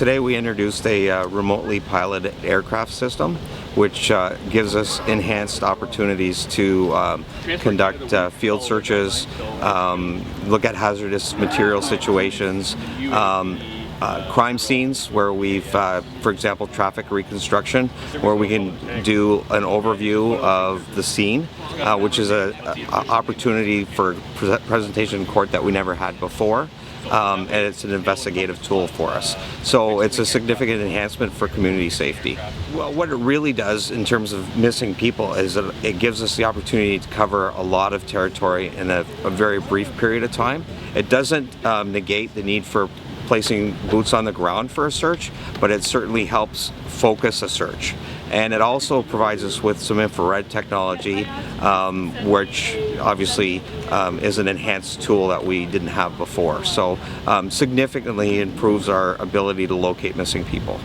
Today we introduced a remotely piloted aircraft system, which gives us enhanced opportunities to conduct field searches, look at hazardous material situations, crime scenes where we've, for example, traffic reconstruction, where we can do an overview of the scene, which is an opportunity for presentation in court that we never had before. And it's an investigative tool for us. So it's a significant enhancement for community safety. Well, what it really does in terms of missing people is that it gives us the opportunity to cover a lot of territory in a very brief period of time. It doesn't negate the need for placing boots on the ground for a search, but it certainly helps focus a search. And it also provides us with some infrared technology, which obviously is an enhanced tool that we didn't have before. So significantly improves our ability to locate missing people.